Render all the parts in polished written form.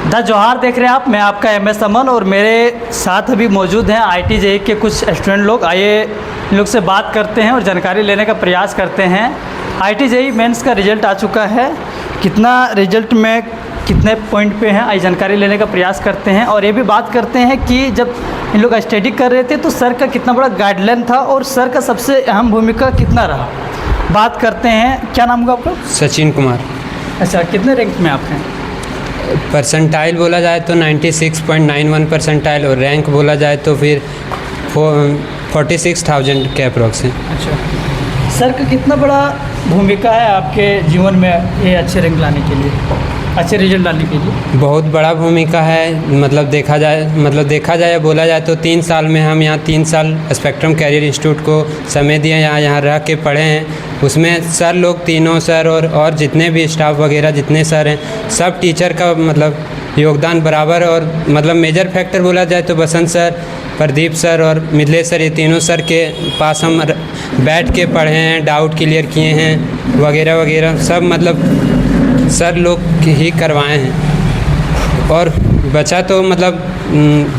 The जौहर देख रहे हैं आप। मैं आपका MS अमन और मेरे साथ अभी मौजूद हैं IIT JEE के कुछ स्टूडेंट लोग। आइए इन लोग से बात करते हैं और जानकारी लेने का प्रयास करते हैं। IIT JEE मेंस का रिज़ल्ट आ चुका है, कितना रिज़ल्ट में कितने पॉइंट पे हैं, आइए जानकारी लेने का प्रयास करते हैं। और ये भी बात करते हैं कि जब इन लोग स्टडी कर रहे थे तो सर का कितना बड़ा गाइडलाइन था और सर का सबसे अहम भूमिका कितना रहा। बात करते हैं। क्या नाम होगा आपका? सचिन कुमार। अच्छा, कितने रैंक में आप हैं? परसेंटाइल बोला जाए तो 96.91 परसेंटाइल, और रैंक बोला जाए तो फिर 46,000 के अप्रोक्स है। अच्छा, सर का कितना बड़ा भूमिका है आपके जीवन में ये अच्छे रैंक लाने के लिए, अच्छे रिजल्ट लाने के लिए? बहुत बड़ा भूमिका है। मतलब देखा जाए या बोला जाए तो 3 साल में हम यहाँ 3 साल स्पेक्ट्रम कैरियर इंस्टीट्यूट को समय दिया, यहाँ रह के पढ़े हैं। उसमें सर लोग तीनों सर और जितने भी स्टाफ वगैरह जितने सर हैं, सब टीचर का मतलब योगदान बराबर। और मतलब मेजर फैक्टर बोला जाए तो बसंत सर, प्रदीप सर और मिथिलेश सर, ये तीनों सर के पास हम बैठ के पढ़े हैं, डाउट क्लियर किए हैं वगैरह वगैरह, सब मतलब सर लोग ही करवाए हैं। और बचा तो मतलब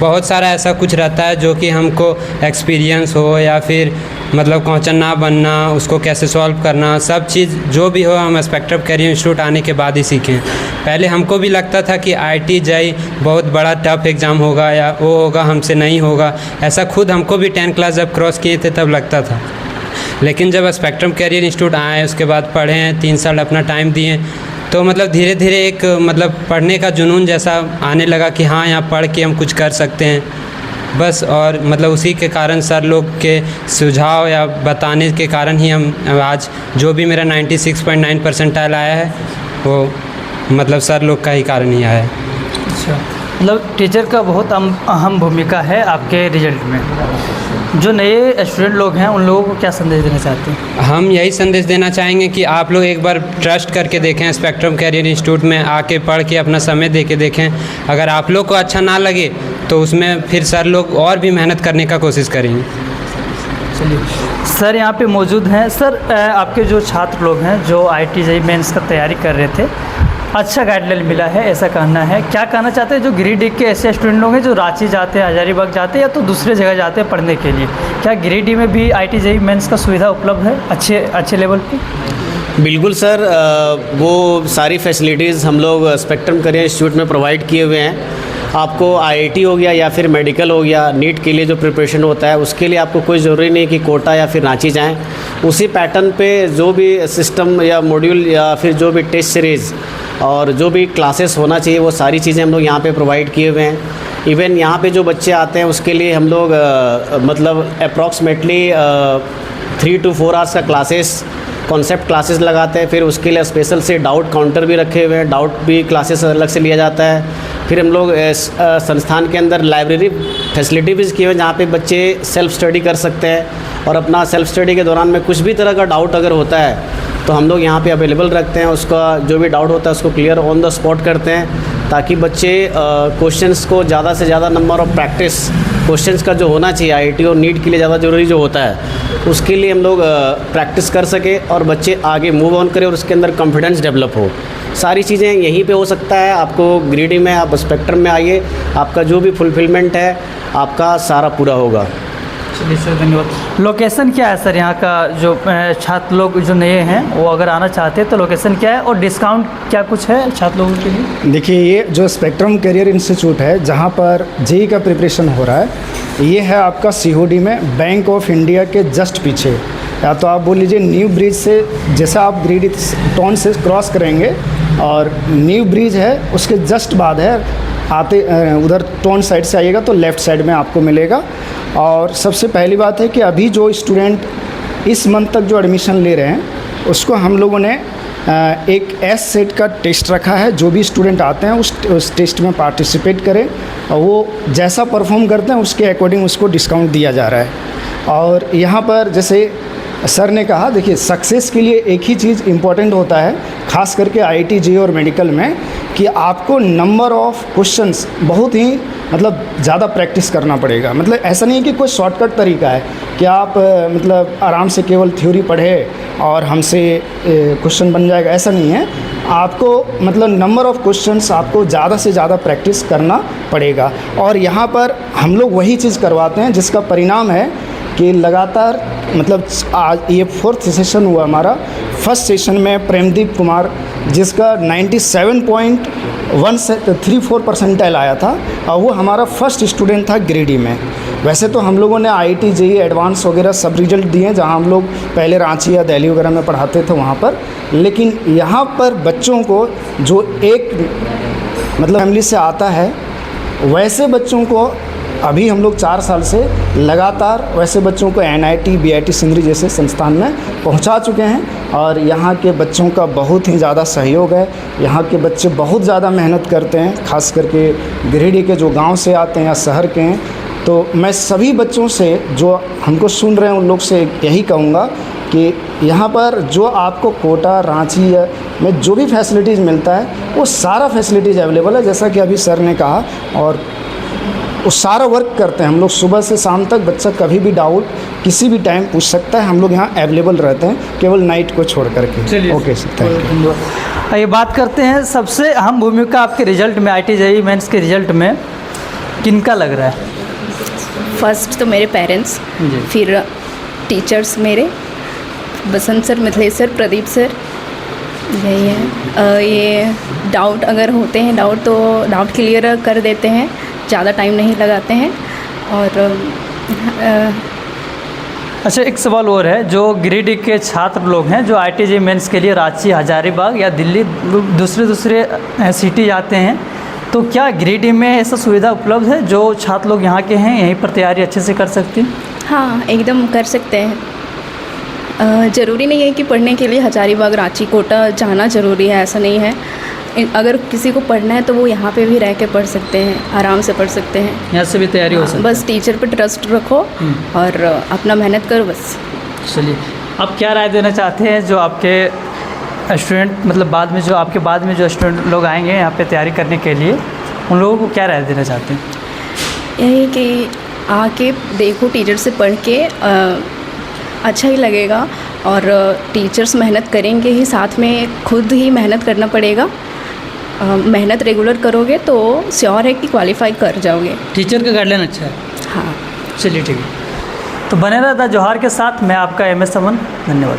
बहुत सारा ऐसा कुछ रहता है जो कि हमको एक्सपीरियंस हो या फिर मतलब क्वेश्चन ना बनना, उसको कैसे सॉल्व करना, सब चीज़ जो भी हो हम स्पेक्ट्रम कैरियर इंस्टीट्यूट आने के बाद ही सीखें। पहले हमको भी लगता था कि IIT JEE बहुत बड़ा टफ एग्ज़ाम होगा या वो होगा, हमसे नहीं होगा। ऐसा खुद हमको भी 10 क्लास जब क्रॉस किए थे तब लगता था। लेकिन जब स्पेक्ट्रम कैरियर इंस्टीट्यूट आए, उसके बाद पढ़े हैं, 3 साल अपना टाइम दिए, तो मतलब धीरे धीरे एक मतलब पढ़ने का जुनून जैसा आने लगा कि हाँ, यहाँ पढ़ के हम कुछ कर सकते हैं बस। और मतलब उसी के कारण सर लोग के सुझाव या बताने के कारण ही हम आज जो भी मेरा 96.9 परसेंटाइल आया है वो मतलब सर लोग का ही कारण ही आया है। अच्छा, मतलब टीचर का बहुत अहम भूमिका है आपके रिजल्ट में। जो नए स्टूडेंट लोग हैं उन लोगों को क्या संदेश देना चाहते हैं? हम यही संदेश देना चाहेंगे कि आप लोग एक बार ट्रस्ट करके देखें, स्पेक्ट्रम कैरियर इंस्टीट्यूट में आके पढ़ के अपना समय दे के देखें। अगर आप लोग को अच्छा ना लगे तो उसमें फिर सर लोग और भी मेहनत करने का कोशिश करेंगे। चलिए, सर यहाँ पे मौजूद हैं। सर, आपके जो छात्र लोग हैं जो IIT JEE मेंस का तैयारी कर रहे थे, अच्छा गाइडलाइन मिला है ऐसा कहना है, क्या कहना चाहते हैं जो गिरिडीह के ऐसे स्टूडेंट लोग हैं जो रांची जाते हैं, हजारीबाग जाते हैं या तो दूसरे जगह जाते हैं पढ़ने के लिए, क्या गिरिडीह में भी IIT JEE मेंस का सुविधा उपलब्ध है अच्छे लेवल पे? बिल्कुल सर, वो सारी फैसिलिटीज़ हम लोग स्पेक्ट्रम कैरियर इंस्टीट्यूट में प्रोवाइड किए हुए हैं। आपको IIT हो गया या फिर मेडिकल हो गया, नीट के लिए जो प्रिपरेशन होता है उसके लिए आपको कोई ज़रूरी नहीं कि कोटा या फिर रांची जाएं। उसी पैटर्न पे जो भी सिस्टम या मॉड्यूल या फिर जो भी टेस्ट सीरीज़ और जो भी क्लासेस होना चाहिए वो सारी चीज़ें हम लोग यहाँ पे प्रोवाइड किए हुए हैं। इवन यहाँ पे जो बच्चे आते हैं उसके लिए हम लोग मतलब अप्रॉक्सीमेटली 3 to 4 आवर्स का क्लासेस कॉन्सेप्ट क्लासेस लगाते हैं। फिर उसके लिए स्पेशल से डाउट काउंटर भी रखे हुए हैं, डाउट भी क्लासेस अलग से लिया जाता है। फिर हम लोग संस्थान के अंदर लाइब्रेरी फैसिलिटी भी की हुई है जहाँ पे बच्चे सेल्फ स्टडी कर सकते हैं और अपना सेल्फ स्टडी के दौरान में कुछ भी तरह का डाउट अगर होता है तो हम लोग यहाँ पे अवेलेबल रखते हैं। उसका जो भी डाउट होता है उसको क्लियर ऑन द स्पॉट करते हैं ताकि बच्चे क्वेश्चंस को ज़्यादा से ज़्यादा नंबर ऑफ प्रैक्टिस क्वेश्चंस का जो होना चाहिए IIT और नीट के लिए ज़्यादा ज़रूरी जो होता है उसके लिए हम लोग प्रैक्टिस कर सके और बच्चे आगे मूव ऑन करें और उसके अंदर कॉन्फिडेंस डेवलप हो। सारी चीज़ें यहीं पे हो सकता है। आपको गिरिडीह में आप स्पेक्ट्रम में आइए, आपका जो भी फुलफिलमेंट है आपका सारा पूरा होगा। चलिए सर, धन्यवाद। लोकेशन क्या है सर यहाँ का? जो छात्र लोग जो नए हैं वो अगर आना चाहते हैं तो लोकेशन क्या है और डिस्काउंट क्या कुछ है छात्र लोगों के लिए? देखिए, ये जो स्पेक्ट्रम कैरियर इंस्टीट्यूट है जहाँ पर JEE का प्रिपरेशन हो रहा है, ये है आपका COD में बैंक ऑफ इंडिया के जस्ट पीछे, या तो आप बोल लीजिए न्यू ब्रिज से जैसा आप गिरिडीह टाउन से क्रॉस करेंगे और न्यू ब्रिज है उसके जस्ट बाद है, आते उधर टाउन साइड से आइएगा तो लेफ़्ट साइड में आपको मिलेगा। और सबसे पहली बात है कि अभी जो स्टूडेंट इस मंथ तक जो एडमिशन ले रहे हैं उसको हम लोगों ने एक SSET का टेस्ट रखा है। जो भी स्टूडेंट आते हैं उस टेस्ट में पार्टिसिपेट करें और वो जैसा परफॉर्म करते हैं उसके अकॉर्डिंग उसको डिस्काउंट दिया जा रहा है। और यहाँ पर जैसे सर ने कहा, देखिए सक्सेस के लिए एक ही चीज़ इम्पॉर्टेंट होता है, ख़ास करके IIT JEE और मेडिकल में, कि आपको नंबर ऑफ़ क्वेश्चंस बहुत ही मतलब ज़्यादा प्रैक्टिस करना पड़ेगा। मतलब ऐसा नहीं है कि कोई शॉर्टकट तरीका है कि आप मतलब आराम से केवल थ्योरी पढ़े और हमसे क्वेश्चन बन जाएगा, ऐसा नहीं है। आपको मतलब नंबर ऑफ़ क्वेश्चंस आपको ज़्यादा से ज़्यादा प्रैक्टिस करना पड़ेगा। और यहाँ पर हम लोग वही चीज़ करवाते हैं जिसका परिणाम है कि लगातार मतलब आज ये 4th सेशन हुआ हमारा। फर्स्ट सेशन में प्रेमदीप कुमार जिसका 97.134 परसेंटाइल आया था और वो हमारा फर्स्ट स्टूडेंट था गिरिडीह में। वैसे तो हम लोगों ने IIT JEE एडवांस वगैरह सब रिजल्ट दिए जहाँ हम लोग पहले रांची या दिल्ली वगैरह में पढ़ाते थे वहाँ पर, लेकिन यहाँ पर बच्चों को जो एक मतलब फैमिली से आता है वैसे बच्चों को अभी हम लोग 4 साल से लगातार वैसे बच्चों को NIT BIT सिंदरी जैसे संस्थान में पहुंचा चुके हैं और यहाँ के बच्चों का बहुत ही ज़्यादा सहयोग है। यहाँ के बच्चे बहुत ज़्यादा मेहनत करते हैं, खास करके गिरिडीह के जो गांव से आते हैं या शहर के हैं। तो मैं सभी बच्चों से जो हमको सुन रहे हैं उन लोग से यही कहूँगा कि यहाँ पर जो आपको कोटा रांची में जो भी फैसिलिटीज़ मिलता है वो सारा फैसिलिटीज़ अवेलेबल है, जैसा कि अभी सर ने कहा। और वो सारा वर्क करते हैं हम लोग सुबह से शाम तक। बच्चा कभी भी डाउट किसी भी टाइम पूछ सकता है, हम लोग यहाँ अवेलेबल रहते हैं केवल नाइट को छोड़ करके। चलिए ओके सर, थैंक यू। ये बात करते हैं सबसे अहम भूमिका आपके रिजल्ट में IIT JEE मेंस के रिजल्ट में किनका लग रहा है? फर्स्ट तो मेरे पेरेंट्स, जी। फिर टीचर्स मेरे Basant sir, Mithilesh sir, Pradeep sir, यही है। ये डाउट अगर होते हैं डाउट तो डाउट क्लियर कर देते हैं, ज़्यादा टाइम नहीं लगाते हैं। और अच्छा, एक सवाल और है, जो गिरिडीह के छात्र लोग हैं जो IIT JEE मेंस के लिए रांची, हजारीबाग या दिल्ली दूसरे सिटी जाते हैं, तो क्या गिरिडीह में ऐसा सुविधा उपलब्ध है जो छात्र लोग यहाँ के हैं यहीं पर तैयारी अच्छे से कर सकते हैं? हाँ, एकदम कर सकते हैं। ज़रूरी नहीं है कि पढ़ने के लिए हजारीबाग, रांची, कोटा जाना ज़रूरी है, ऐसा नहीं है। अगर किसी को पढ़ना है तो वो यहाँ पे भी रह के पढ़ सकते हैं, आराम से पढ़ सकते हैं। यहाँ से भी तैयारी हो सकती है? बस टीचर पे ट्रस्ट रखो और अपना मेहनत करो बस। चलिए, आप क्या राय देना चाहते हैं जो आपके स्टूडेंट मतलब बाद में जो स्टूडेंट लोग आएंगे यहाँ पे तैयारी करने के लिए, उन लोगों को क्या राय देना चाहते हैं? यही कि आके देखो, टीचर से पढ़ के अच्छा ही लगेगा। और टीचर्स मेहनत करेंगे ही, साथ में खुद ही मेहनत करना पड़ेगा। मेहनत रेगुलर करोगे तो श्योर है कि क्वालिफाई कर जाओगे। टीचर का गाइडलाइन अच्छा है? हाँ। चलिए ठीक है, तो बने रहता जौहर के साथ मैं आपका MS अमन। धन्यवाद।